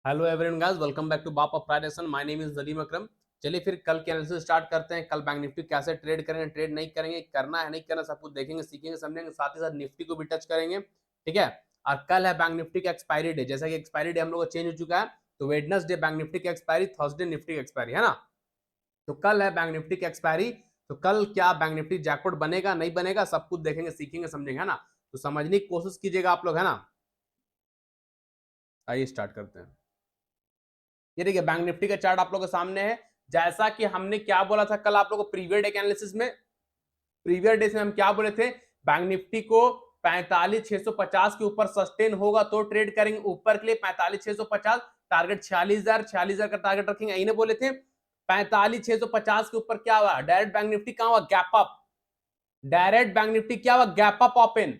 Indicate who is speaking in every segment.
Speaker 1: Hello everyone guys, welcome back to बाप of prediction. My name is Nadeem Akram. चलिए फिर कल के एनालिसिस स्टार्ट करते हैं। कल बैंक निफ्टी कैसे ट्रेड करेंगे, ट्रेड नहीं करेंगे, करना है नहीं करना, सब कुछ देखेंगे, सीखेंगे, समझेंगे। साथ ही साथ निफ्टी को भी टच करेंगे, ठीक है। और कल है बैंक निफ्टी का एक्सपायरी डे। जैसा कि एक्सपायरी डे हम लोग का चेंज हो चुका है, तो वेडनेसडे बैंक निफ्टी की एक्सपायरी, थर्सडे निफ्टी की एक्सपायरी है ना। तो कल है बैंक निफ्टी की एक्सपायरी। तो कल क्या बैंक निफ्टी जैकपॉट बनेगा नहीं बनेगा, सब कुछ देखेंगे, सीखेंगे, समझेंगे, है ना। तो समझने की कोशिश कीजिएगा आप लोग, है ना। आइए स्टार्ट करते हैं। ये देखिए बैंक निफ्टी का चार्ट आप लोगों के सामने है। जैसा कि हमने क्या बोला था कल आप लोगों को प्रीवियस डे के एनालिसिस में, प्रीवियस डे से हम क्या बोले थे, बैंक निफ्टी को 45,650 के ऊपर सस्टेन होगा तो ट्रेड करेंगे। ऊपर के लिए 45,650 टारगेट, 46,000 का टारगेट रखेंगे, यही बोले थे। 45,650 के ऊपर क्या हुआ, डायरेक्ट बैंक निफ्टी कहां हुआ, gap up. Direct bank Nifty क्या हुआ, गैप अप ओपन,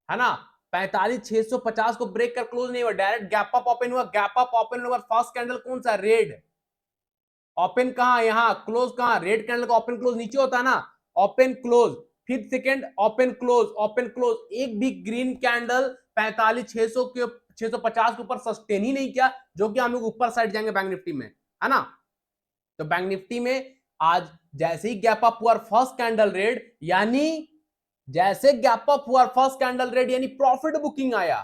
Speaker 1: है ना। 45,650 को ब्रेक कर क्लोज नहीं हुआ, डायरेक्ट गैप अप ओपन हुआ। गैप अप ओपन हुआ, फर्स्ट कैंडल कौन सा, रेड। ओपन कहां, यहां क्लोज कहां, रेड कैंडल का ओपन क्लोज नीचे होता है ना, ओपन क्लोज। फिर second open close, open close. एक भी ग्रीन कैंडल 45,600 के 650 के ऊपर सस्टेन ही नहीं किया, जो कि हम लोग ऊपर साइड जाएंगे बैंक निफ्टी में, है ना। तो बैंक निफ्टी में आज जैसे ही गैप अप हुआ फर्स्ट कैंडल रेड, यानी जैसे गैप अप हुआ फर्स्ट कैंडल रेड, यानी प्रॉफिट बुकिंग आया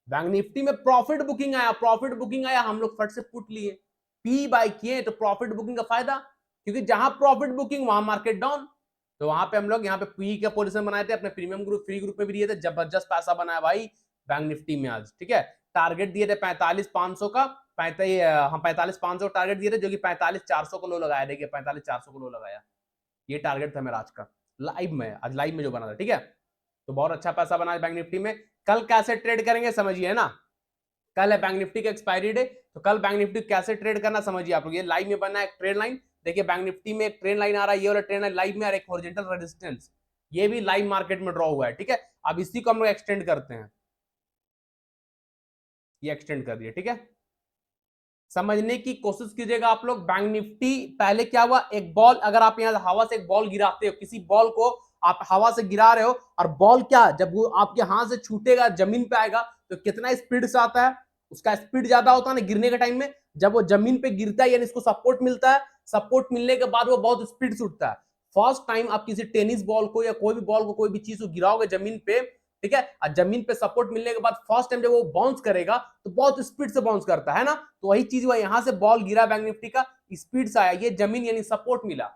Speaker 1: बैंक निफ्टी में। प्रॉफिट बुकिंग आया, प्रॉफिट बुकिंग आया, हम लोग फट से पुट लिए, पी बाय किए, तो प्रॉफिट बुकिंग का फायदा, क्योंकि जहां प्रॉफिट बुकिंग वहां मार्केट डाउन। तो वहां पे हम लोग यहाँ पे पी का पोजीशन बनाए थे, अपने प्रीमियम ग्रुप फ्री ग्रुप में भी दिए थे। जबरदस्त पैसा बनाया भाई बैंक निफ्टी में आज, ठीक है। टारगेट दिए थे 45,500 का, 45,500 टारगेट दिए थे, जो कि 45,400 को लो लगाया। देखिए 45,400 को लो लगाया, ये टारगेट था मेरा आज का, लाइव में, आज लाइव में जो बना था, ठीक है। तो बहुत अच्छा पैसा बना बैंक निफ्टी में। कल कैसे ट्रेड करेंगे समझिए ना। कल है बैंक निफ्टी का एक्सपायरी डे, तो कल बैंक निफ्टी कैसे ट्रेड करना समझिए आप लोग। ये लाइव में बना है एक ट्रेड लाइन। देखिए बैंक निफ्टी में एक ट्रेड लाइन आ रहा है, ये वाला ट्रेड लाइन लाइव में, और एक हॉरिजॉन्टल रेजिस्टेंस, ये भी लाइव मार्केट में ड्रॉ हुआ है, ठीक है। अब इसी को हम लोग एक्सटेंड करते हैं, ये एक्सटेंड कर दिए, ठीक है। समझने की कोशिश कीजिएगा आप लोग। बैंक निफ्टी पहले क्या हुआ, एक बॉल, अगर आप यहां हवा से एक बॉल गिराते हो, किसी बॉल को आप हवा से गिरा रहे हो, और बॉल क्या, जब वो आपके हाथ से छूटेगा जमीन पे आएगा, तो कितना स्पीड से आता है, उसका स्पीड ज्यादा होता है ना गिरने के टाइम में। जब वो जमीन पे गिरता है, यानी इसको सपोर्ट मिलता है, सपोर्ट मिलने के बाद वो बहुत स्पीड से उठता है। फर्स्ट टाइम आप किसी टेनिस बॉल को या कोई भी बॉल को, कोई भी चीज को गिराओगे जमीन पे, ठीक है, और जमीन पे सपोर्ट मिलने के बाद फर्स्ट टाइम जब वो बाउंस करेगा, तो बहुत स्पीड से बाउंस करता है ना। तो वही चीज हुआ, यहां से बॉल गिरा बैंक निफ्टी का, स्पीड से आया, ये जमीन यानी सपोर्ट मिला,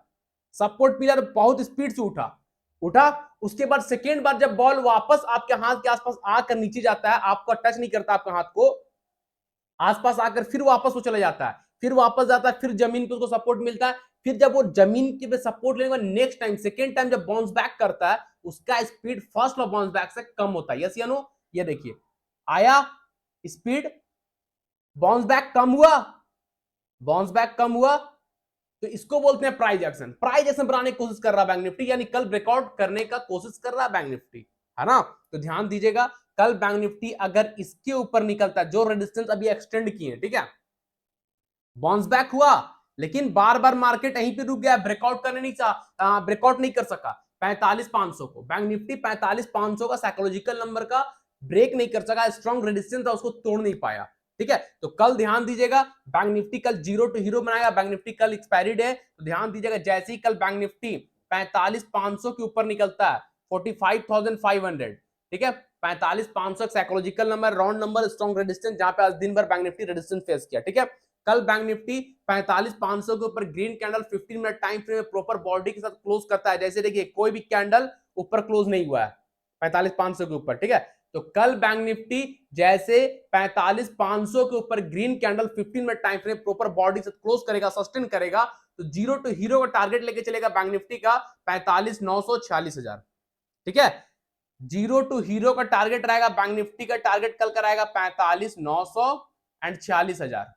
Speaker 1: सपोर्ट मिला तो बहुत स्पीड से उठा, उठा। उसके बाद सेकेंड बार जब बॉल वापस आपके हाथ के आसपास आकर नीचे जाता है, आपका टच नहीं करता आपके हाथ को, आसपास आकर फिर वापस वो चला जाता है, फिर वापस जाता है, फिर जमीन पे उसको सपोर्ट मिलता है। फिर जब वो जमीन के पे सपोर्ट लेने के बाद नेक्स्ट टाइम, सेकेंड टाइम जब बाउंस बैक करता है, उसका स्पीड फर्स्ट बाउंस बैक से कम होता है। यस या नो, ये देखिए आया स्पीड, बाउंस बैक कम हुआ, बाउंस बैक कम हुआ, तो इसको बोलते हैं प्राइस एक्शन। प्राइस एक्शन बनाने की कोशिश कर रहा है बैंक निफ्टी, यानी कल ब्रेकआउट करने का कोशिश कर रहा है बैंक निफ्टी, है ना। तो ध्यान दीजिएगा, कल बैंक निफ्टी अगर इसके ऊपर निकलता है, जो रेजिस्टेंस अभी एक्सटेंड किए, ठीक है, बाउंस बैक हुआ, लेकिन बार बार मार्केट यहीं पे रुक गया, ब्रेकआउट करने नहीं चाह, ब्रेकआउट नहीं कर सका 45,500 को। बैंक निफ्टी 45,500 का साइकोलॉजिकल नंबर का ब्रेक नहीं कर सका, स्ट्रॉन्ग रेजिस्टेंस था, उसको तोड़ नहीं पाया, ठीक है। तो कल ध्यान दीजिएगा, बैंक निफ्टी कल जीरो टू हीरो बनाएगा। बैंक निफ्टी कल एक्सपायरी डे, तो ध्यान दीजिएगा, जैसे ही कल बैंक निफ्टी 45,500 के ऊपर निकलता है, 45,500, ठीक है, 45,500 psychological number, round number, strong resistance, जहां पे आज दिन भर बैंक निफ्टी रेजिस्टेंस फेस किया, ठीक है। कल बैंक निफ्टी 45,500 के ऊपर green candle 15 minute time frame में प्रॉपर बॉडी के साथ क्लोज करता है। जैसे देखिए कोई भी कैंडल ऊपर क्लोज नहीं हुआ है 45,500 के ऊपर, ठीक है। तो कल बैंक निफ्टी जैसे 45,500 के ऊपर green candle 15 minute time frame proper body से क्लोज करेगा, सस्टेन करेगा, तो जीरो टू हीरो का टारगेट लेके चलेगा बैंक निफ्टी का 45,900 46,000, ठीक है। जीरो टू हीरो का टारगेट रहेगा बैंक निफ्टी का, टारगेट कल कराएगा 45,900 एंड 46,000,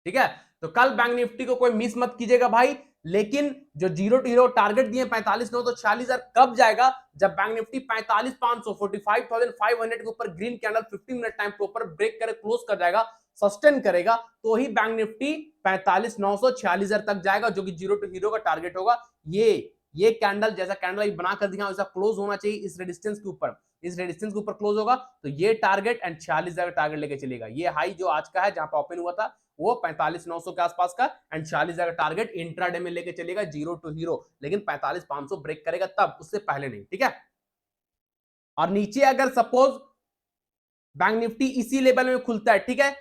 Speaker 1: ठीक है। तो कल बैंक निफ्टी को कोई मिस मत कीजिएगा भाई। लेकिन जो जीरो टू हीरो टारगेट दिए 45,900 तो 46,000 कब जाएगा, जब बैंक निफ्टी 45,500 45,500 के ऊपर ग्रीन कैंडल 15 मिनट टाइम के ऊपर ब्रेक करे क्लोज कर जाएगा, सस्टेन करेगा, तो ही बैंक निफ्टी 45,900 46,000 तक जाएगा, जो कि जीरो टू हीरो का टारगेट होगा। ये कैंडल जैसा कैंडल बना कर दिखा, वैसा क्लोज होना चाहिए इस रेजिस्टेंस के ऊपर। इस रेजिस्टेंस के ऊपर क्लोज होगा तो ये टारगेट एंड 46,000 का टारगेट लेके चलेगा। ये हाई जो आज का है जहां पे ओपन हुआ था वो 45,900 के आसपास का एंड 46,000 का टारगेट इंट्राडे में लेके चलेगा जीरो टू हीरो, लेकिन 45,500 ब्रेक करेगा तब, उससे पहले नहीं, ठीक है। और नीचे अगर सपोज बैंक निफ्टी इसी लेवल में खुलता है, ठीक है,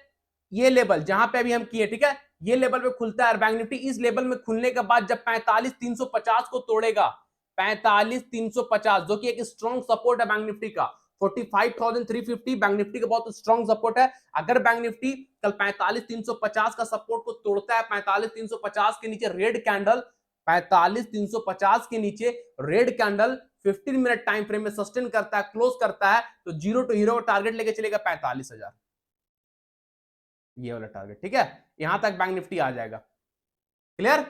Speaker 1: ये लेवल जहां पे अभी हम किए, ठीक है, ये लेवल पे खुलता है और बैंक निफ्टी इस लेवल में खुलने के बाद जब 45,350 को तोड़ेगा, 45,350 जो कि एक स्ट्रॉन्ग सपोर्ट है बैंक निफ्टी का, 45,350 बैंक निफ्टी का बहुत स्ट्रॉन्ग सपोर्ट है। अगर बैंक निफ्टी कल 45,350 का सपोर्ट को तोड़ता है, 45,350 के नीचे रेड कैंडल, 45,350 के नीचे red candle 15 minute time frame में सस्टेन करता है, क्लोज करता है, तो जीरो टू हीरो टारगेट लेके चलेगा 45,000, ये वाला टारगेट, ठीक है। यहां तक बैंक निफ्टी आ जाएगा, क्लियर।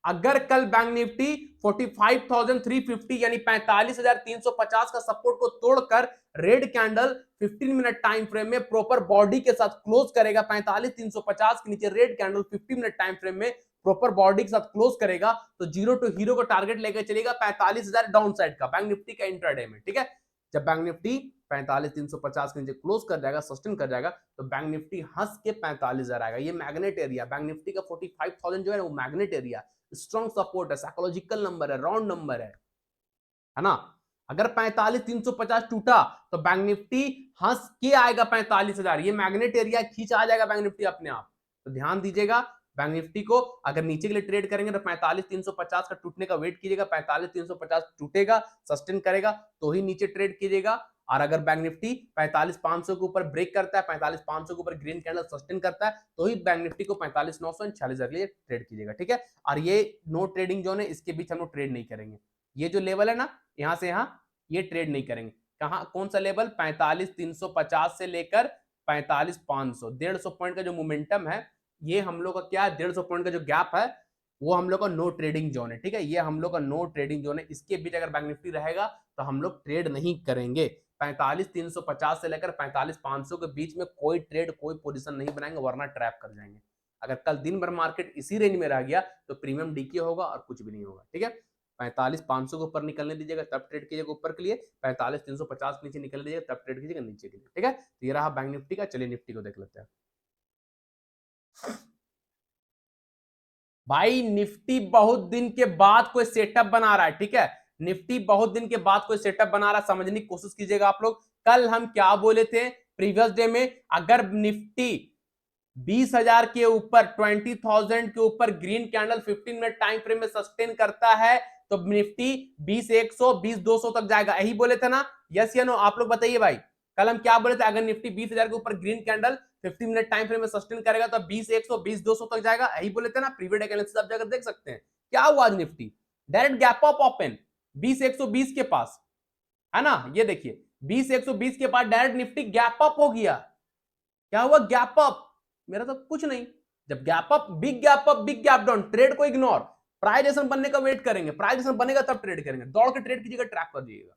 Speaker 1: अगर कल बैंक निफ्टी 45,350 यानी 45,350 का सपोर्ट को तोड़कर red candle 15 minute time frame में प्रॉपर बॉडी के साथ क्लोज करेगा, 45,350 के नीचे red candle 15 minute time frame में प्रॉपर बॉडी के साथ क्लोज करेगा, तो जीरो टू हीरो को टारगेट लेकर चलेगा 45,000 डाउन साइड का बैंक निफ्टी का इंट्राडे में, ठीक है। जब बैंक निफ्टी 45,350 के नीचे क्लोज कर जाएगा, सस्टेन कर जाएगा, तो बैंक निफ्टी हंस के 45,000 आएगा। ये मैग्नेट एरिया, बैंक निफ्टी का 45,000 जो है वो मैग्नेट एरिया, स्ट्रॉन्ग सपोर्ट है, साइकोलॉजिकल नंबर है, राउंड नंबर है ना। अगर 45,350 टूटा तो बैंक निफ्टी हंस के आएगा 45,000, ये मैग्नेट एरिया खींच आ जाएगा बैंक निफ्टी अपने आप। तो ध्यान दीजिएगा, बैंक निफ्टी को अगर नीचे के लिए ट्रेड करेंगे तो 45,350 का टूटने का वेट कीजिएगा, 45,350 टूटेगा, सस्टेन करेगा तो ही नीचे ट्रेड कीजिएगा। और अगर बैंक निफ्टी 45,500 के ऊपर ब्रेक करता है, 45,500 के ऊपर ग्रीन कैंडल सस्टेन करता है, तो ही बैंक निफ्टी को 45,900 और 46,000 के लिए ट्रेड कीजिएगा, ठीक है। और ये नो ट्रेडिंग जोन है, इसके बीच हम लोग ट्रेड नहीं करेंगे। ये जो लेवल है ना, यहां से यहां, ये ट्रेड नहीं करेंगे। कहां, कौन सा लेवल, 45,350 से लेकर 45,500, 150 पॉइंट का जो मोमेंटम है, ये हम लोग का क्या है, 150 पॉइंट का जो गैप है वो हम लोग का नो ट्रेडिंग जोन है, ठीक है। ये हम लोग का नो ट्रेडिंग जोन है, इसके बीच अगर बैंक निफ्टी रहेगा तो हम लोग ट्रेड नहीं करेंगे। 45,350 से लेकर 45,500 के बीच में कोई ट्रेड, कोई पोजीशन नहीं बनाएंगे, वरना ट्रैप कर जाएंगे। अगर कल दिन भर मार्केट इसी रेंज में रह गया तो प्रीमियम डीके होगा और कुछ भी नहीं होगा, ठीक है। 45,500 के ऊपर निकलने दीजिएगा तब ट्रेड कीजिएगा ऊपर के लिए, 45,350 नीचे निकलने दीजिएगा तब ट्रेड कीजिएगा नीचे के लिए, ठीक है। तो ये रहा बैंक निफ्टी का। चलिए निफ्टी को देख लेते हैं। भाई निफ्टी बहुत दिन के बाद कोई सेटअप बना रहा है, ठीक है। निफ्टी बहुत दिन के बाद कोई सेटअप बना रहा है, समझने की कोशिश कीजिएगा आप लोग। कल हम क्या बोले थे प्रीवियस डे में, अगर निफ्टी 20,000 के ऊपर, 20,000 के ऊपर green candle 15 minute time frame में सस्टेन करता है तो निफ्टी 20,100, 20,200 तक जाएगा, यही बोले थे ना, यस या नो, आप लोग बताइए भाई। कल हम क्या बोले थे, अगर निफ्टी 20,000 के ऊपर green candle 15 minute time frame में सस्टेन करेगा तो 20,100, 20,200 तक जाएगा, यही बोले थे ना। प्रीवियस एनालिसिस आप जाकर देख सकते हैं। क्या हुआ आज Nifty, direct gap up open 20,120 के पास, है ना। ये देखिए 20,120 के बाद डायरेक्ट निफ्टी गैप अप हो गया। क्या हुआ, गैप अप, मेरा तो कुछ नहीं। जब gap up, big gap up, big gap down, trade को इग्नोर, प्राइस एक्शन बनने का वेट करेंगे, प्राइस एक्शन बनेगा तब ट्रेड करेंगे, दौड़ के ट्रेड कीजिएगा, ट्रैक कर दीजिएगा,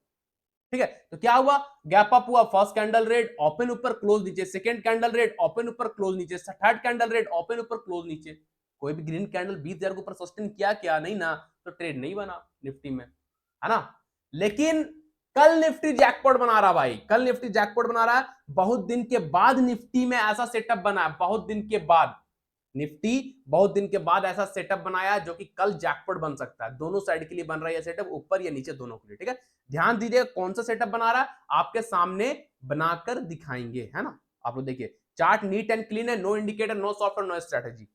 Speaker 1: ठीक है। तो क्या हुआ, गैप अप हुआ, फर्स्ट कैंडल रेड ओपन ऊपर क्लोज नीचे, सेकंड कैंडल रेड ओपन ऊपर क्लोज नीचे, थर्ड कैंडल रेड ओपन ऊपर क्लोज नीचे। कोई भी ग्रीन कैंडल 20,000 के ऊपर सस्टेन किया क्या, नहीं ना, तो ट्रेड नहीं बना निफ्टी में, है ना। लेकिन कल निफ्टी जैकपॉट बना रहा भाई, कल निफ्टी जैकपॉट बना रहा है। बहुत दिन के बाद निफ्टी में ऐसा सेटअप बना है, बहुत दिन के बाद निफ्टी, बहुत दिन के बाद ऐसा सेटअप बनाया जो कि कल जैकपॉट बन सकता है। दोनों साइड के लिए बन रहा है ये सेटअप, ऊपर या नीचे दोनों के लिए, ठीक है। ध्यान दीजिए कौन सा सेटअप बना रहा है, आपके सामने बनाकर दिखाएंगे, है ना। आप लोग देखिए चार्ट नीट एंड क्लीन है, no indicator, no software, no strategy.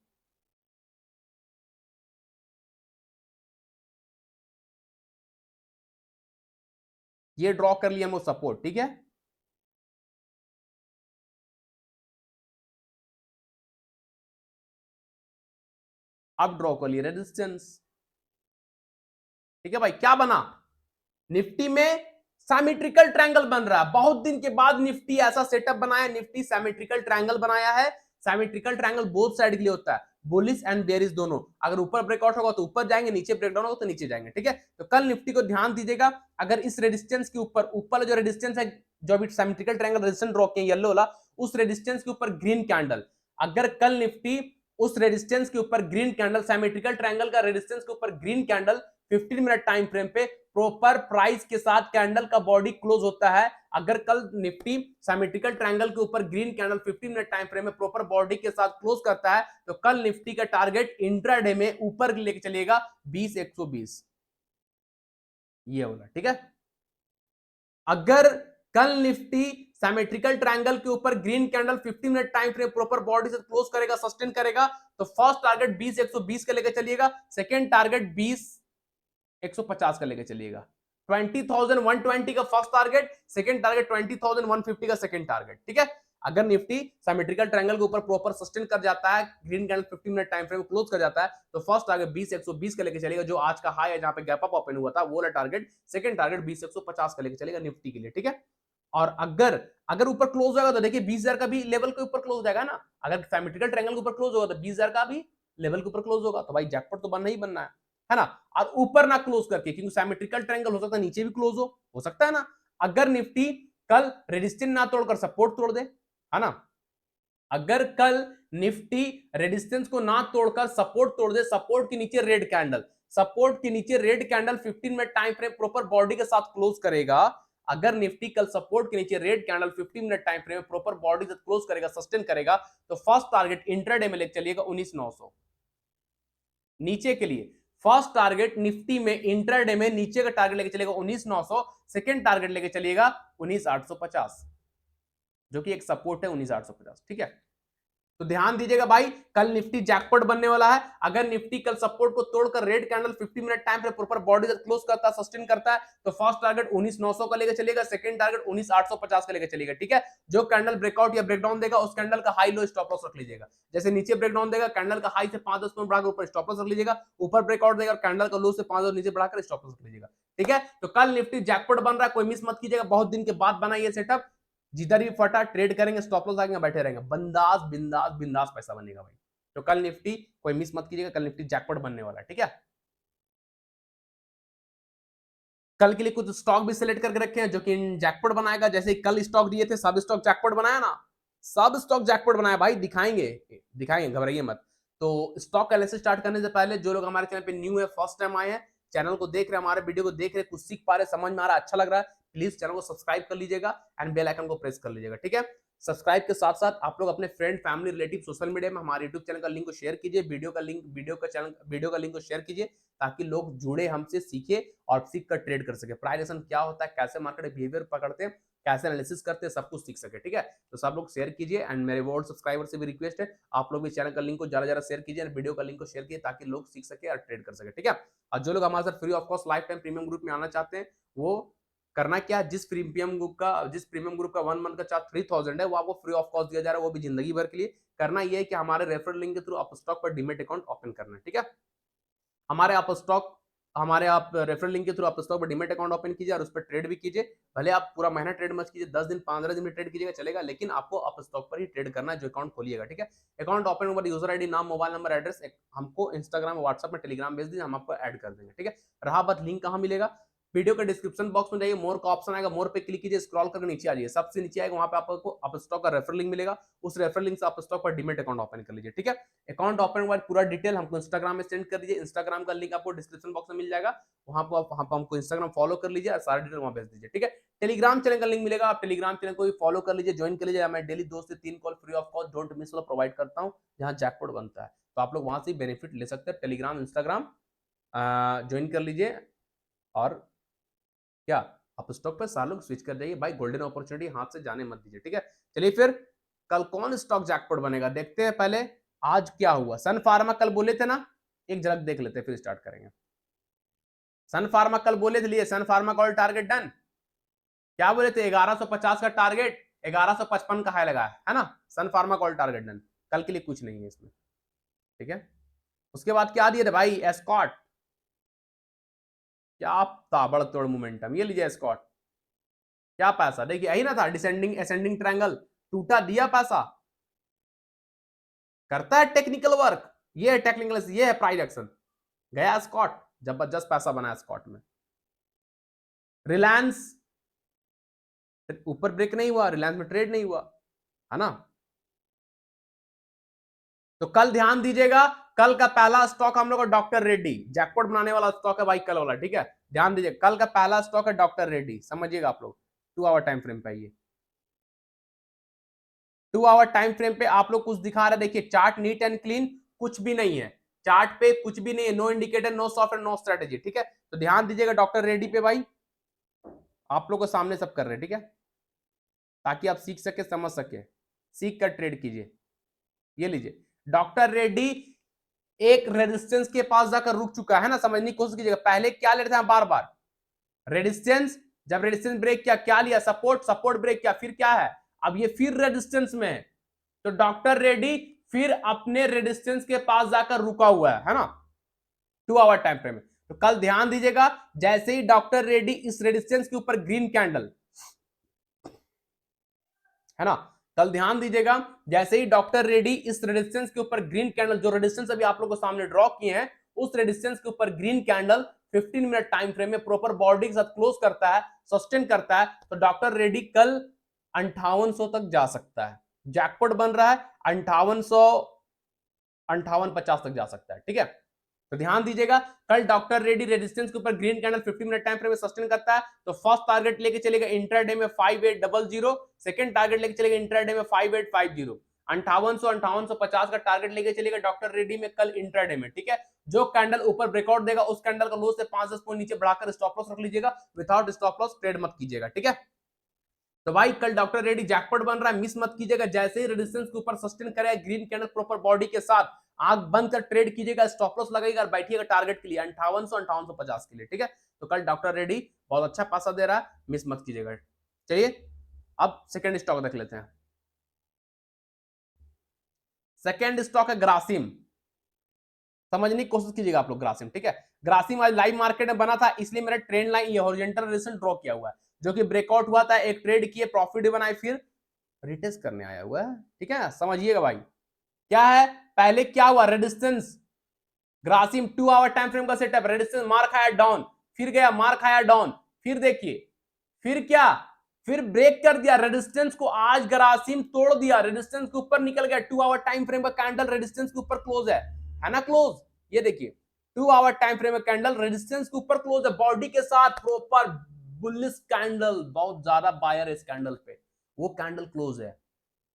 Speaker 1: ये ड्रॉ कर लिया हम वो सपोर्ट, ठीक है। अब ड्रॉ कर लिया रेजिस्टेंस, ठीक है भाई। क्या बना, निफ्टी में सिमेट्रिकल ट्रायंगल बन रहा है। बहुत दिन के बाद निफ्टी ऐसा सेटअप बनाया, निफ्टी सिमेट्रिकल ट्रायंगल बनाया है। सिमेट्रिकल ट्रायंगल बोथ साइड के लिए होता है, बुलिश एंड बेरिश दोनों। अगर ऊपर ब्रेकआउट होगा तो ऊपर जाएंगे, नीचे ब्रेकडाउन होगा तो नीचे जाएंगे, ठीक है। तो कल निफ्टी को ध्यान दीजिएगा, अगर इस रेजिस्टेंस के ऊपर, ऊपर जो रेजिस्टेंस है, जो अभी सिमेट्रिकल ट्रायंगल रेजिस्टेंस ड्रॉ किए येलो वाला, उस रेजिस्टेंस के ऊपर ग्रीन कैंडल, अगर कल निफ्टी उस रेजिस्टेंस के ऊपर ग्रीन कैंडल, सिमेट्रिकल ट्रायंगल का रेजिस्टेंस के ऊपर green candle 15 minute time frame पे प्रॉपर प्राइस के साथ कैंडल का बॉडी क्लोज होता है। अगर कल निफ्टी सिमेट्रिकल ट्रायंगल के ऊपर green candle 15 minute time frame में प्रॉपर बॉडी के साथ क्लोज करता है तो कल निफ्टी का टारगेट इंट्राडे में ऊपर लेके चलेगा 20,120, ये होगा, ठीक है। अगर कल निफ्टी सिमेट्रिकल ट्रायंगल के ऊपर green candle 15 minute time frame proper body से क्लोज करेगा, सस्टेन करेगा, तो फर्स्ट टारगेट 20,120 का लेकर चलिएगा, सेकंड टारगेट 20,150 का लेकर चलिएगा। 20,120 का फर्स्ट टारगेट, सेकंड टारगेट 20,150 का सेकंड टारगेट, ठीक है। अगर निफ्टी सिमेट्रिकल ट्रायंगल के ऊपर प्रॉपर सस्टेन कर जाता है, green candle 15 minute time frame close कर जाता है, तो फर्स्ट टारगेट 20,120 का लेके चलेगा, जो आज का हाई है जहां पे गैप अप ओपन हुआ था, वो वाला टारगेट। सेकंड टारगेट 20,150 का लेके चलेगा निफ्टी के लिए, ठीक है। और अगर अगर ऊपर क्लोज होगा तो देखिए 20,000 का भी लेवल के ऊपर क्लोज हो जाएगा ना। अगर सिमेट्रिकल ट्रायंगल के ऊपर क्लोज होगा तो 20,000 का भी लेवल के ऊपर क्लोज होगा, तो भाई जैकपॉट तो बनना ही बनना है ना। और ऊपर ना क्लोज करके, क्योंकि सिमेट्रिकल ट्रायंगल हो सकता है नीचे भी क्लोज हो सकता है ना। अगर निफ्टी कल रेजिस्टेंस ना तोड़कर सपोर्ट तोड़ दे, है ना, अगर कल निफ्टी रेजिस्टेंस को ना तोड़कर सपोर्ट तोड़ दे, सपोर्ट के नीचे रेड कैंडल, सपोर्ट के नीचे red candle 15 minute time frame proper body के साथ क्लोज करेगा, अगर निफ्टी कल सपोर्ट के नीचे red candle 15 minute time frame में प्रॉपर बॉडी से क्लोज करेगा, सस्टेन करेगा, तो फर्स्ट टारगेट इंट्राडे में लेकर चलिएगा 19,900 नीचे के लिए। फर्स्ट टारगेट निफ्टी में इंट्राडे में नीचे का टारगेट लेके चलेगा 19,900, सेकंड टारगेट लेके चलिएगा 19,850, जो कि एक सपोर्ट है 19,850, ठीक है। तो ध्यान दीजिएगा भाई, कल निफ्टी जैकपॉट बनने वाला है। अगर निफ्टी कल सपोर्ट को तोड़कर रेड कैंडल 50 मिनट टाइम पे प्रॉपर बॉडी से क्लोज करता है, सस्टेन करता है, तो फर्स्ट टारगेट 19,900 का लेकर चलेगा, सेकंड टारगेट 19,850 का लेकर चलेगा, ठीक है। जो कैंडल ब्रेकआउट या ब्रेकडाउन देगा, उस कैंडल का हाई लो स्टॉप लॉस रख लीजिएगा। जैसे नीचे ब्रेकडाउन देगा, कैंडल का हाई से 5-10 पॉइंट बढ़ाकर ऊपर स्टॉप लॉस रख लीजिएगा, ऊपर ब्रेकआउट देगा, कैंडल का लो से 5 नीचे बढ़ाकर स्टॉप लॉस रख लीजिएगा, ठीक है। तो कल निफ्टी जैकपॉट बन रहा है, कोई मिस मत कीजिएगा, बहुत दिन के बाद बना ये सेटअप। जिधर भी फटा ट्रेड करेंगे, स्टॉप लॉस आएंगे, बैठे रहेंगे, बिंदास बिंदास बिंदास पैसा बनेगा भाई। तो कल निफ्टी कोई मिस मत कीजिएगा, कल निफ्टी जैकपॉट बनने वाला है, ठीक है। कल के लिए कुछ स्टॉक भी सिलेक्ट करके रखे हैं जो कि जैकपॉट बनाएगा। जैसे कल स्टॉक दिए थे, सब स्टॉक जैकपॉट बनाया ना, सब स्टॉक जैकपॉट बनाया भाई, दिखाएंगे दिखाएंगे, घबराइए मत। तो स्टॉक एनालिसिस स्टार्ट करने से पहले जो लोग हमारे चैनल पे न्यू है, फर्स्ट टाइम आए हैं, चैनल को देख रहे हैं, हमारे वीडियो को देख रहे हैं, कुछ सीख पा रहे, समझ में आ रहा है, अच्छा लग रहा है, प्लीज चैनल को सब्सक्राइब कर लीजिएगा एंड बेल आइकन को प्रेस कर लीजिएगा, ठीक है। सब्सक्राइब के साथ साथ आप लोग अपने friend, family, relative, social media में हमारे यूट्यूब चैनल का लिंक को शेयर कीजिए, वीडियो का लिंक को शेयर कीजिए, ताकि लोग जुड़े, हमसे सीखे और सीख कर ट्रेड कर सके। प्राइस एक्शन क्या होता है, कैसे मार्केट बिहेवियर पकड़ते हैं, कैसे एनालिसिस करते हैं, सब कुछ सीख सके, ठीक है। तो सब लोग शेयर कीजिए एंड मेरे वर्ल्ड सब्सक्राइबर से भी रिक्वेस्ट है, आप लोग भी चैनल का लिंक को ज्यादा शेयर कीजिए, वीडियो का लिंक को शेयर कीजिए, ताकि लोग सीख सके और ट्रेड कर सके, ठीक है। और जो लोग हमारे साथ free of cost life time premium group में आना चाहते हैं, वो करना क्या, जिस प्रीमियम ग्रुप का 1 मंथ का चार्ज 3,000 है, वो आपको फ्री ऑफ कॉस्ट दिया जा रहा है, वो भी जिंदगी भर के लिए। करना यह है कि हमारे रेफरल लिंक के थ्रू आप स्टॉक पर डीमैट अकाउंट ओपन करना है, ठीक है। हमारे आप रेफरल लिंक के थ्रू आप स्टॉक पर डीमैट अकाउंट ओपन कीजिए और उस पर ट्रेड भी कीजिए। भले आप पूरा महीना ट्रेड मत कीजिए, 10 दिन 15 दिन में ट्रेड कीजिएगा, चलेगा, लेकिन आपको आप स्टॉक पर ही ट्रेड करना है जो अकाउंट खोलिएगा, ठीक है। अकाउंट ओपन होने यूजर आईडी, नाम, मोबाइल नंबर, एड्रेस हमको इंस्टाग्राम, व्हाट्सएप में, टेलीग्राम भेज दीजिए, हम आपको ऐड कर देंगे, ठीक है। रहा बात लिंक कहां मिलेगा, वीडियो के डिस्क्रिप्शन बॉक्स में जाइए, मोर का ऑप्शन आएगा, मोर पे क्लिक कीजिए, स्क्रॉल करके नीचे आ जाइए, सबसे नीचे आएगा, वहां पे आपको आप स्टॉक का रेफरल लिंक मिलेगा, उस रेफरल लिंक से आप स्टॉक पर डीमैट अकाउंट ओपन कर लीजिए, ठीक है। अकाउंट ओपन के बाद पूरा डिटेल हमको इंस्टाग्राम में सेंड कर दीजिए, इंस्टाग्राम का लिंक आपको डिस्क्रिप्शन बॉक्स में मिल जाएगा, वहां पर हमको इंस्टाग्राम फॉलो कर लीजिए और सारा डिटेल वहां भेज दीजिए, ठीक है। टेलीग्राम चैनल का लिंक मिलेगा, आप टेलीग्राम चैनल को भी फॉलो कर लीजिए, ज्वाइन कर लीजिए। मैं डेली 2 से 3 call free of cost don't miss वाला प्रोवाइड करता हूं, जहां जैकपॉट बनता है, तो आप लोग वहां से बेनिफिट ले सकते हैं। टेलीग्राम, इंस्टाग्राम ज्वाइन कर लीजिए और क्या आप स्टॉक पर सालों स्विच कर जाइए भाई, गोल्डन अपॉर्चुनिटी हाथ से जाने मत दीजिए, ठीक है। चलिए फिर कल कौन स्टॉक जैकपॉट बनेगा देखते हैं। पहले आज क्या हुआ, सन फार्मा कल बोले थे ना, एक झलक देख लेते हैं फिर स्टार्ट करेंगे। सन फार्मा कल बोले थे, लिए सन फार्मा का टारगेट डन, क्या बोले थे, 1150 का टारगेट, 1155 का हाई लगा है ना। सन फार्मा कॉल टारगेट डन, कल के लिए कुछ नहीं है इसमें, ठीक है। उसके बाद क्या दिए थे भाई, एस्कॉट, क्या ताबड़तोड़ मोमेंटम, ये लीजिए एस्कॉट, क्या पैसा देखिए, यही ना था, डिसेंडिंग असेंडिंग ट्रायंगल, टूटा, दिया पैसा, करता है टेक्निकल वर्क, ये है टेक्निकल, ये है प्राइस एक्शन, गया स्कॉट, जबरदस्त पैसा बना स्कॉट में। रिलायंस ऊपर ब्रेक नहीं हुआ, रिलायंस में ट्रेड नहीं हुआ, है ना। तो कल ध्यान दीजिएगा, कल का पहला स्टॉक हम लोग का डॉक्टर रेड्डी, जैकपॉट बनाने वाला स्टॉक है भाई कल वाला, ठीक है। ध्यान दीजिए, कल का पहला स्टॉक है डॉक्टर रेड्डी, समझिएगा आप लोग। 2 आवर टाइम फ्रेम पे आइए, 2 आवर टाइम फ्रेम पे आप लोग कुछ दिखा रहे, देखिए चार्ट नीट एंड क्लीन, कुछ भी नहीं है चार्ट पे, कुछ भी नहीं है, no indicator, no software, no strategy, ठीक है। तो ध्यान दीजिएगा डॉक्टर रेड्डी पे भाई, आप लोग को सामने सब कर रहे हैं, ठीक है, ताकि आप सीख सके, समझ सके, सीख कर ट्रेड कीजिए। ये लीजिए डॉक्टर रेड्डी एक रेजिस्टेंस के पास जाकर रुक चुका है ना, समझने की कोशिश कीजिएगा। पहले क्या ले रहे थे बार बार रेजिस्टेंस, जब रेजिस्टेंस ब्रेक किया क्या लिया, सपोर्ट, सपोर्ट ब्रेक किया, फिर क्या है, अब ये फिर रेजिस्टेंस में है। तो डॉक्टर रेड्डी फिर अपने रेजिस्टेंस के पास जाकर रुका हुआ है ना, 2 आवर टाइम फ्रेम में। तो कल ध्यान दीजिएगा, जैसे ही डॉक्टर रेड्डी इस रेजिस्टेंस के ऊपर ग्रीन कैंडल, है ना, कल ध्यान दीजिएगा, जैसे ही डॉक्टर रेड्डी इस रेजिस्टेंस के ऊपर ग्रीन कैंडल, जो रेजिस्टेंस अभी आप लोगों को सामने ड्रॉ किए हैं, उस रेजिस्टेंस के ऊपर green candle 15 minute time frame में प्रॉपर बॉडी के साथ क्लोज करता है, सस्टेन करता है, तो डॉक्टर रेड्डी कल 5800 तक जा सकता है, जैकपॉट बन रहा है 5800, 5850 तक जा सकता है, ठीक है। तो ध्यान दीजिएगा, कल डॉक्टर रेड्डी रेजिस्टेंस के ऊपर green candle 50 minute time frame में सस्टेन करता है, तो फर्स्ट टारगेट लेके चलेगा इंट्राडे में 5800, सेकंड टारगेट लेके चलेगा इंट्राडे में 5850, 5850 का टारगेट लेके चलेगा डॉक्टर रेड्डी में कल इंट्राडे में, ठीक है। जो कैंडल ऊपर ब्रेकआउट देगा उस कैंडल का लो से 5-10 पॉइंट नीचे बढ़ाकर स्टॉप लॉस रख लीजिएगा, विदाउट स्टॉप लॉस ट्रेड मत कीजिएगा, ठीक है। तो भाई कल डॉक्टर रेड्डी जैकपॉट बन रहा है, मिस मत कीजिएगा, जैसे ही रेजिस्टेंस के ऊपर सस्टेन करेगा ग्रीन कैंडल प्रॉपर बॉडी के साथ, आंख बंद कर ट्रेड कीजिएगा, स्टॉप लॉस लगाइएगा और बैठिएगा टारगेट के लिए 5800-5850 के लिए, ठीक है। तो कल डॉक्टर रेड्डी बहुत अच्छा पैसा दे रहा है, मिस मत कीजिएगा। चलिए अब सेकंड स्टॉक देख लेते हैं। सेकंड स्टॉक है ग्रासिम, समझने की कोशिश कीजिएगा आप लोग ग्रासिम, ठीक है। ग्रासिम आज लाइव मार्केट में बना था, इसलिए मेरा ट्रेंड लाइन ये हॉरिजॉन्टल रेजिस्टेंस ड्रॉ किया हुआ है, जो कि ब्रेकआउट हुआ था, एक ट्रेड किए, प्रॉफिट बनाए, फिर रिटेस्ट करने आया हुआ है, ठीक है, समझिएगा भाई। क्या है, पहले क्या हुआ, resistance, Grasim 2 hour time frame का सेटअप, रेजिस्टेंस मार खाया डाउन, फिर गया मार खाया डाउन, फिर देखिए फिर क्या, फिर ब्रेक कर दिया रेजिस्टेंस को, आज ग्रासिम तोड़ दिया, रेजिस्टेंस के ऊपर निकल गया, 2 आवर टाइम फ्रेम का कैंडल रेजिस्टेंस के ऊपर क्लोज है ना, क्लोज, ये देखिए 2 आवर टाइम फ्रेम का कैंडल रेजिस्टेंस के ऊपर क्लोज है, बॉडी के साथ प्रॉपर बुलिश कैंडल, बहुत ज्यादा बायर है इस कैंडल पे, वो कैंडल क्लोज है,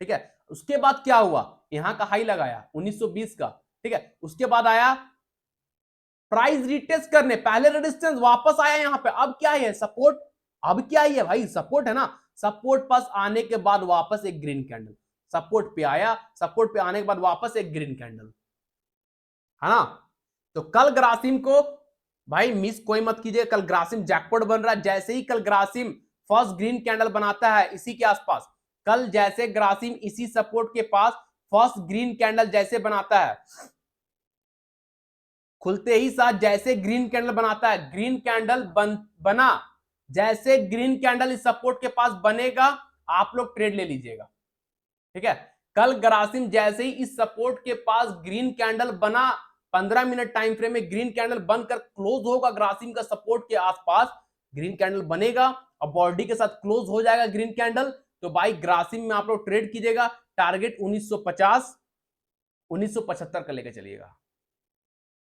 Speaker 1: ठीक है। उसके बाद क्या हुआ, यहां का हाई लगाया 1920 का, ठीक है, उसके बाद आया प्राइस रिटेस्ट करने, पहले रेजिस्टेंस वापस आया यहां पे, अब क्या है, सपोर्ट, अब क्या है भाई, सपोर्ट है ना, सपोर्ट पास आने के बाद वापस एक ग्रीन कैंडल, सपोर्ट पे आया, सपोर्ट पे आने के बाद वापस एक ग्रीन कैंडल, है ना। तो कल ग्रासिम को भाई मिस कोई मत कीजिए, कल ग्रासिम जैकपॉट बन रहा है, जैसे ही कल ग्रासिम फर्स्ट ग्रीन कैंडल बनाता है इसी के आसपास, कल जैसे ग्रासिम इसी सपोर्ट के पास फर्स्ट ग्रीन कैंडल जैसे बनाता है, खुलते ही साथ जैसे ग्रीन कैंडल बनाता है, ग्रीन कैंडल बना, जैसे ग्रीन कैंडल इस सपोर्ट के पास बनेगा, आप लोग ट्रेड ले लीजिएगा, ठीक है। कल ग्रासिम जैसे ही इस सपोर्ट के पास ग्रीन कैंडल बना, 15 मिनट टाइम फ्रेम में ग्रीन कैंडल बनकर क्लोज होगा ग्रासिम का सपोर्ट के आसपास, ग्रीन कैंडल बनेगा और बॉडी के साथ क्लोज हो जाएगा ग्रीन कैंडल, तो भाई ग्रासिम में आप लोग ट्रेड कीजिएगा, टारगेट 1950, 1975 का लेकर चलिएगा,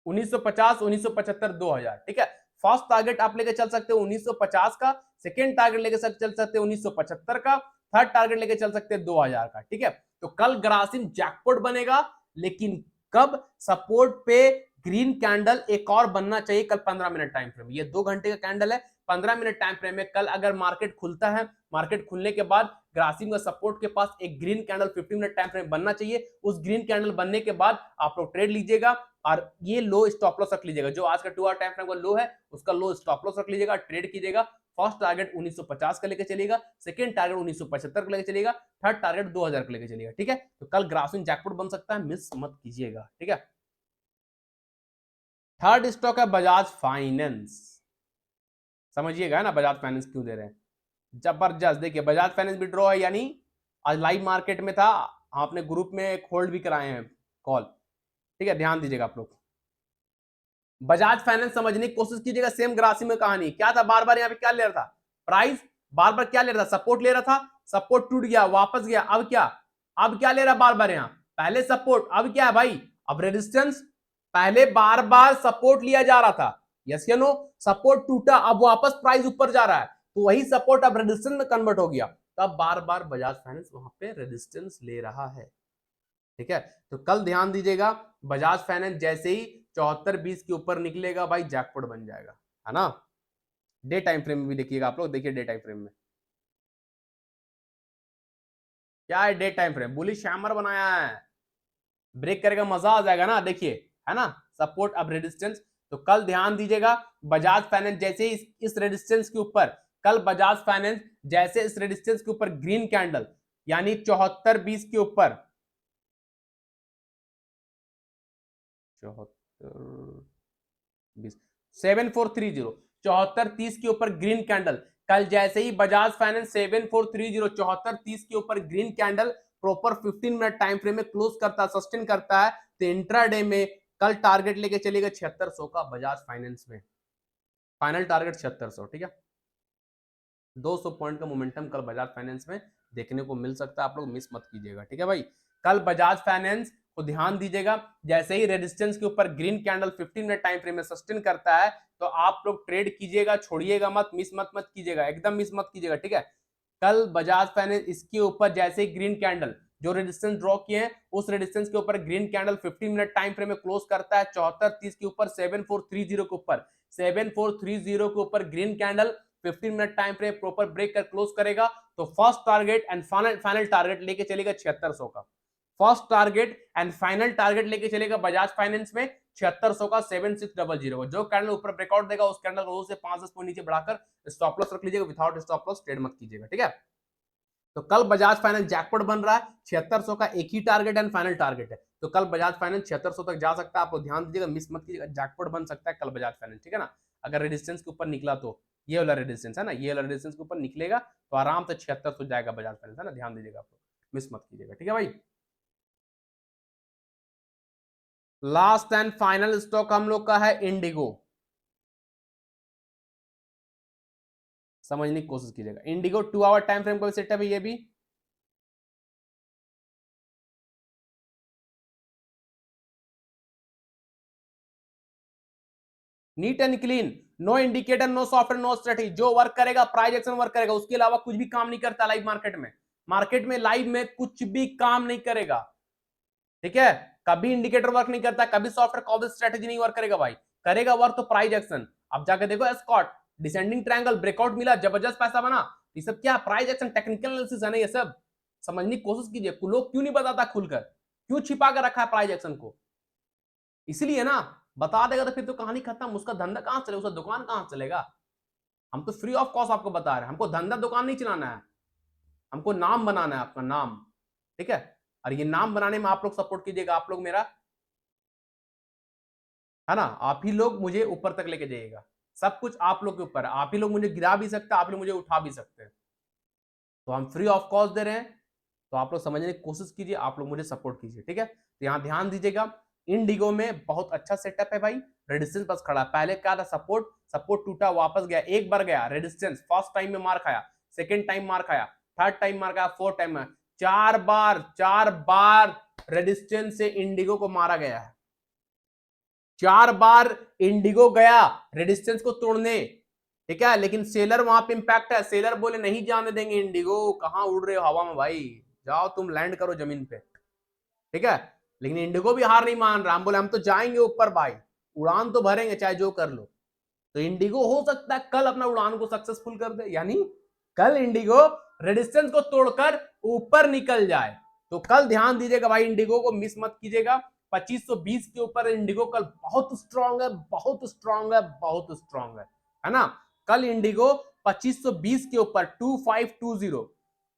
Speaker 1: 1950, 1975, 2000, ठीक है। फर्स्ट टारगेट आप लेके चल सकते हो 1950 का, सेकेंड टारगेट लेके चल सकते हो 1975 का, थर्ड टारगेट लेके चल सकते हैं 2000 का, ठीक है। तो कल ग्रासिम जैकपॉट बनेगा, लेकिन कब, सपोर्ट पे ग्रीन कैंडल एक और बनना चाहिए कल 15 मिनट टाइम फ्रेम, ये 2 घंटे का कैंडल है, 15 मिनट टाइम फ्रेम में कल अगर मार्केट खुलता है, मार्केट खुलने के बाद ग्रासिम का सपोर्ट के पास एक green candle 15 minute time frame बनना चाहिए, उस ग्रीन कैंडल बनने के बाद आप लोग ट्रेड लीजिएगा, और ये लो स्टॉप लॉस रख लीजिएगा, जो आज का 2 आवर टाइम फ्रेम का लो है उसका लो स्टॉप लॉस रख लीजिएगा, ट्रेड कीजिएगा, फर्स्ट टारगेट 1950 का लेके चलेगा, सेकंड टारगेट 1975 का लेके चलेगा, थर्ड टारगेट 2000 का लेके चलेगा, ठीक है। तो कल ग्रासिम जैकपॉट बन सकता है, मिस मत कीजिएगा, ठीक है। थर्ड स्टॉक है बजाज फाइनेंस, समझिएगा ना बजाज फाइनेंस क्यों दे रहे हैं, जबरदस्त, देखिए बजाज फाइनेंस भी ड्रॉ है, यानी आज लाइव मार्केट में था, आपने ग्रुप में होल्ड भी कराए हैं कॉल, ठीक है, ध्यान दीजिएगा आप लोग। बजाज फाइनेंस समझने की कोशिश कीजिएगा, सेम ग्रासिम में कहानी क्या था, बार बार यहाँ पे क्या ले रहा था, प्राइस बार बार क्या ले रहा था, सपोर्ट ले रहा था, सपोर्ट टूट गया वापस गया, अब क्या ले रहा बार बार, यहाँ पहले सपोर्ट, अब क्या है भाई, अब रेजिस्टेंस, पहले बार बार सपोर्ट लिया जा रहा था, यस या नो? सपोर्ट टूटा, अब वापस प्राइस ऊपर जा रहा है, तो वही सपोर्ट अब रेजिस्टेंस में कन्वर्ट हो गया, तब बार बार बजाज फाइनेंस वहां पे रेजिस्टेंस ले रहा है। ठीक है, तो कल ध्यान दीजिएगा, बजाज फाइनेंस जैसे ही 74-20 के ऊपर निकलेगा भाई जैकपॉट बन जाएगा, है ना। डे टाइम फ्रेम में भी देखिएगा आप लोग, देखिए डे टाइम फ्रेम में क्या है, day time frame bullish hammer बनाया है, ब्रेक करेगा मजा आ जाएगा ना, देखिए, है ना, सपोर्ट अब रेजिस्टेंस। तो कल ध्यान दीजिएगा, बजाज फाइनेंस जैसे इस रेजिस्टेंस के ऊपर, कल बजाज फाइनेंस जैसे इस रेजिस्टेंस के ऊपर ग्रीन कैंडल, यानी 74-20 के ऊपर, 74-20, 7430, 74-30 के ऊपर ग्रीन कैंडल, कल जैसे ही बजाज फाइनेंस 7430, 74-30 के ऊपर green candle proper 15 minute time frame में क्लोज करता है, सस्टेन करता है, तो इंट्राडे में कल टारगेट लेके चलेगा 7600 का बजाज फाइनेंस में, फाइनल टारगेट 7600। ठीक है, 200 पॉइंट का मोमेंटम कल बजाज फाइनेंस में देखने को मिल सकता है, आप लोग मिस मत कीजिएगा। ठीक है भाई, कल बजाज फाइनेंस को ध्यान दीजिएगा, जैसे ही रेजिस्टेंस के ऊपर green candle 15 minute time frame में सस्टेन करता है, तो आप लोग ट्रेड कीजिएगा, छोड़िएगा मत, मिस मत कीजिएगा, एकदम मिस मत कीजिएगा। ठीक है, कल बजाज फाइनेंस इसके ऊपर जैसे ही ग्रीन कैंडल जो रेजिस्टेंस ड्रॉ किए हैं, उस रेजिस्टेंस के ऊपर green candle 15 minute time frame में क्लोज करता है 74-30 के ऊपर, 7430 के ऊपर, 7430 के ऊपर green candle 15 minute time frame proper break कर क्लोज करेगा, तो first target and final target लेके चलेगा 7600 का, first target and final target लेके चलेगा बजाज फाइनेंस में 7600 का, 7600 जो कैंडल ऊपर ब्रेकआउट देगा उस कैंडल को से 5-10 पॉइंट नीचे बढ़ाकर स्टॉप लॉस रख लीजिएगा, विदाउट स्टॉप लॉस ट्रेड मत कीजिएगा। ठीक है, तो कल बजाज फाइनेंस जैकपॉट बन रहा है, 7600 का एक ही टारगेट एंड फाइनल टारगेट है, तो कल बजाज फाइनेंस 7600 तक जा सकता है, आपको ध्यान दीजिएगा, मिस मत कीजिएगा, जैकपॉट बन सकता है कल बजाज फाइनेंस। ठीक है ना, अगर रेजिस्टेंस के ऊपर निकला तो, ये वाला रेजिस्टेंस है ना, ये वाला रेजिस्टेंस के ऊपर निकलेगा तो आराम से 7600 जाएगा बजाज फाइनेंस, है ना, ध्यान दीजिएगा, आप मिस मत कीजिएगा। ठीक है भाई, लास्ट एंड फाइनल स्टॉक हम लोग का है इंडिगो, समझने की कोशिश कीजिएगा। इंडिगो 2 आवर टाइम फ्रेम का सेटअप है, ये भी neat and clean, no indicator, no software, no strategy, जो वर्क करेगा प्राइस एक्शन वर्क करेगा, उसके अलावा कुछ भी काम नहीं करता लाइव मार्केट में, मार्केट में लाइव में कुछ भी काम नहीं करेगा। ठीक है, कभी इंडिकेटर वर्क नहीं करता, कभी सॉफ्टवेयर कभी स्ट्रेटजी नहीं वर्क करेगा भाई, करेगा वर्क तो प्राइस एक्शन। अब जाके देखो एस्कॉट डिसेंडिंग ट्रायंगल ब्रेकआउट मिला, जबरदस्त पैसा बना, ये सब क्या प्राइस एक्शन टेक्निकल एनालिसिस है ना, ये सब समझने की कोशिश कीजिए, लोग क्यों नहीं बताता खुलकर, क्यों छिपा कर रखा है प्राइस एक्शन को, इसलिए ना, बता देगा तो फिर तो कहानी खत्म, उसका धंधा कहां चलेगा, उसका दुकान कहां चलेगा। हम तो फ्री ऑफ कॉस्ट आपको बता रहे हैं, हमको धंधा दुकान नहीं चलाना है, हमको नाम बनाना है, आपका नाम। ठीक है, और ये नाम बनाने में आप लोग सपोर्ट कीजिएगा, आप लोग मेरा, है ना, आप ही लोग मुझे ऊपर तक लेके जाइएगा, सब कुछ आप लोग के ऊपर है, आप ही लोग मुझे गिरा भी सकते हैं, आप लोग मुझे उठा भी सकते हैं, तो हम फ्री ऑफ कॉस्ट दे रहे हैं, तो आप लोग समझने की कोशिश कीजिए, आप लोग मुझे सपोर्ट कीजिए। ठीक है, तो यहाँ ध्यान दीजिएगा, इंडिगो में बहुत अच्छा सेटअप है भाई, रेजिस्टेंस बस खड़ा, पहले क्या था, सपोर्ट, सपोर्ट टूटा वापस गया, एक बार गया रेजिस्टेंस, फर्स्ट टाइम में मार खाया, सेकंड टाइम मार खाया, थर्ड टाइम मार खाया, फोर्थ टाइम में, 4 बार रेजिस्टेंस से इंडिगो को मारा गया है, 4 बार इंडिगो गया रेजिस्टेंस को तोड़ने। ठीक है, लेकिन सेलर वहां पे इंपैक्ट है, सेलर बोले नहीं जाने देंगे इंडिगो, कहां उड़ रहे हो हवा में भाई, जाओ तुम लैंड करो जमीन पे। ठीक है, लेकिन इंडिगो भी हार नहीं मान रहा, हम बोले हम तो जाएंगे ऊपर भाई, उड़ान तो भरेंगे चाहे जो कर लो, तो इंडिगो हो सकता है कल अपना उड़ान को सक्सेसफुल कर दे, यानी कल इंडिगो रेजिस्टेंस को तोड़कर ऊपर निकल जाए, तो कल ध्यान दीजिएगा भाई, इंडिगो को मिस मत कीजिएगा, 2520 के ऊपर इंडिगो कल बहुत स्ट्रांग है, बहुत स्ट्रांग है, बहुत स्ट्रांग है ना, कल इंडिगो 2520 के ऊपर 2520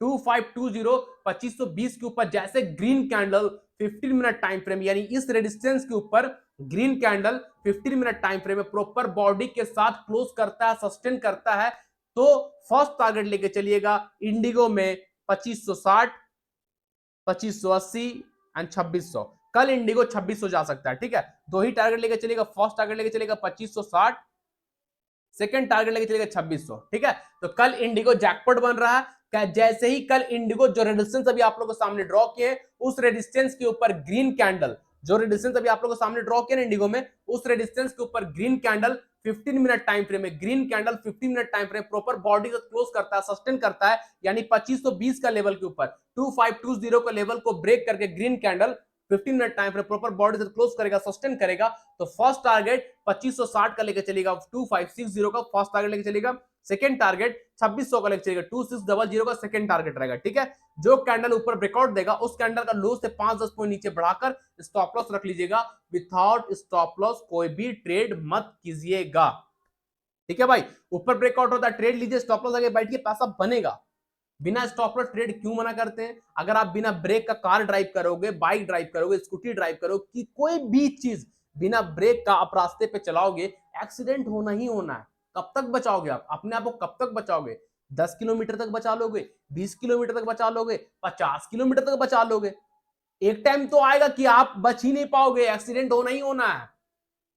Speaker 1: 2520 के ऊपर जैसे green candle 15 minute time frame, यानी इस रेजिस्टेंस के ऊपर green candle 15 minute time frame में प्रॉपर बॉडी के साथ क्लोज करता है, सस्टेन करता है, तो फर्स्ट टारगेट लेके चलिएगा इंडिगो में 2560, 2580 एंड 2600, कल इंडिगो 2600 जा सकता है। ठीक है, दो ही टारगेट लेके चलेगा, फर्स्ट टारगेट लेके चलेगा 2560, सेकंड टारगेट लेके चलेगा 2600। ठीक है, तो कल इंडिगो जैकपॉट बन रहा है, जैसे ही कल इंडिगो जो रेजिस्टेंस अभी आप लोगों को सामने ड्रॉ किए, उस रेजिस्टेंस के ऊपर ग्रीन कैंडल जो रेजिस्टेंस अभी आप लोगों के सामने ड्रॉ किया ना इंडिगो में, उस रेजिस्टेंस के ऊपर green candle 15 minute time frame में, green candle 15 minute time frame proper body को क्लोज करता है, सस्टेन करता है, यानी 2520 का लेवल के ऊपर 2520 का लेवल को ब्रेक करके green candle 15 minute time frame proper body से क्लोज करेगा, सस्टेन करेगा, तो फर्स्ट टारगेट 2560 का लेकर चलेगा, 2560 का फर्स्ट टारगेट लेकर चलेगा, सेकंड टारगेट 2600 का लेकर चलेगा, 2600 का सेकंड टारगेट रहेगा। ठीक है, जो कैंडल ऊपर ब्रेकआउट देगा उस कैंडल का लो से 5-10 पॉइंट नीचे बढ़ाकर स्टॉप लॉस रख लीजिएगा। विथआउट स्टॉप लॉस कोई भी ट्रेड मत कीजिएगा। ठीक है भाई, ऊपर ब्रेकआउट होता है ट्रेड लीजिए, स्टॉप लॉस आगे बैठिए, पैसा बनेगा। बिना स्टॉप लॉस ट्रेड क्यों मना करते हैं? अगर आप बिना ब्रेक का कार ड्राइव करोगे, बाइक ड्राइव करोगे, स्कूटी ड्राइव करोगे, कि कोई भी चीज बिना ब्रेक का आप रास्ते पे चलाओगे, एक्सीडेंट होना ही होना है। कब तक बचाओगे आप अपने आप को? कब तक बचाओगे? 10 किलोमीटर तक बचा लोगे, 20 किलोमीटर तक बचा लोगे, 50 किलोमीटर तक बचा लोगे। एक टाइम तो आएगा कि आप बच ही नहीं पाओगे, एक्सीडेंट होना ही होना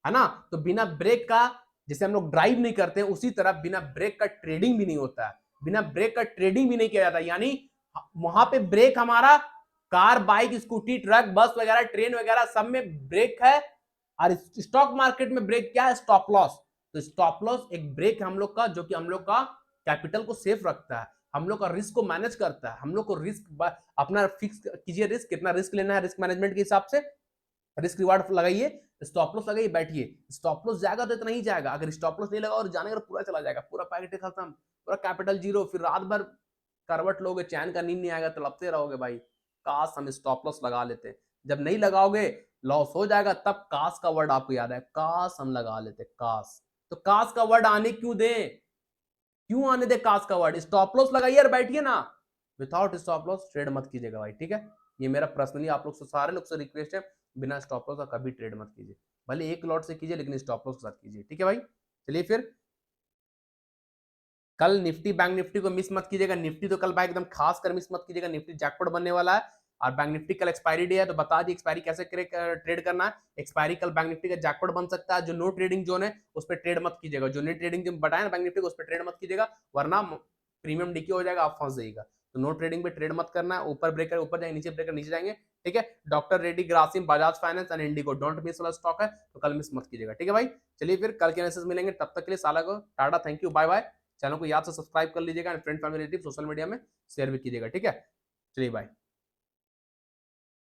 Speaker 1: है ना? तो बिना ब्रेक का, जैसे हम लोग ड्राइव नहीं करते हैं, उसी तरह बिना ब्रेक का ट्रेडिंग भी नहीं होता है, बिना ब्रेक का ट्रेडिंग भी नहीं किया जाता। यानी वहां पे ब्रेक हमारा कार, बाइक, स्कूटी, ट्रक, बस वगैरह, ट्रेन वगैरह सब में ब्रेक है। और स्टॉक मार्केट में ब्रेक क्या है? Stop loss. तो स्टॉप लॉस एक ब्रेक हम लोग का, जो कि हम लोग का कैपिटल को सेफ रखता है, हम लोग का रिस्क को मैनेज करता है, हम लोग को रिस्क अपना फिक्स कीजिए, रिस्क कितना रिस्क लेना है, रिस्क मैनेजमेंट के हिसाब से रिस्क रिवार्ड लगाइए, स्टॉप लॉस लगाइए, बैठिए। स्टॉप लॉस जाएगा तो इतना ही जाएगा, अगर स्टॉप लॉस नहीं लगा और जाने का पूरा चला जाएगा, पूरा पैकेट खत्म, पूरा कैपिटल जीरो, फिर रात भर करवट लोगे, चैन का नींद नहीं आएगा, तड़पते रहोगे भाई। काश हम स्टॉप लॉस लगा लेते। जब नहीं लगाओगे, लॉस हो जाएगा, तब काश का वर्ड आपको याद है, काश हम लगा लेते, काश। तो काश का वर्ड आने क्यों दे? क्यों आने दे काश का वर्ड? स्टॉप लॉस लगाइए और बैठिए ना। विदाउट स्टॉप लॉस ट्रेड मत कीजिएगा भाई, ठीक है? ये मेरा पर्सनली आप लोग से, सारे लोग से रिक्वेस्ट है, बिना स्टॉप लॉस का कभी ट्रेड मत कीजिए। भले एक लॉट से कीजिए, लेकिन स्टॉप लॉस के साथ कीजिए, ठीक है भाई? चलिए फिर कल निफ्टी, बैंक निफ्टी को मिस मत कीजिएगा। निफ्टी तो कल भाई एकदम खास कर मिस मत कीजिएगा, निफ्टी जैकपॉट बनने वाला है। और बैंक निफ्टी कल एक्सपायरी डे है, तो बता दी एक्सपायरी कैसे ट्रेड करना है। एक्सपायरी कल बैंक निफ्टी का जैकपॉट बन सकता है। जो नो ट्रेडिंग जोन है उस पर ट्रेड मत कीजिएगा, जो नो ट्रेडिंग जोन बताया ना बैंक निफ्टी को, उस पर ट्रेड मत कीजिएगा, वरना प्रीमियम डीके हो जाएगा, आप फंस जाइएगा। तो नो ट्रेडिंग पे ट्रेड मत करना है। ऊपर ब्रेकर ऊपर जाएंगे, नीचे ब्रेकर नीचे जाएंगे, ठीक है? Doctor Reddy, Grasim, Bajaj finance and Indigo don't miss वाला स्टॉक है, तो कल मिस मत कीजिएगा, ठीक है भाई? चलिए फिर कल के एनालिसिस मिलेंगे, तब तक के लिए साला को tata, thank you, bye bye. Channel को याद से सब्सक्राइब कर लीजिएगा, फ्रेंड फैमिली सोशल मीडिया में शेयर भी कीजिएगा, ठीक है? चलिए बाय।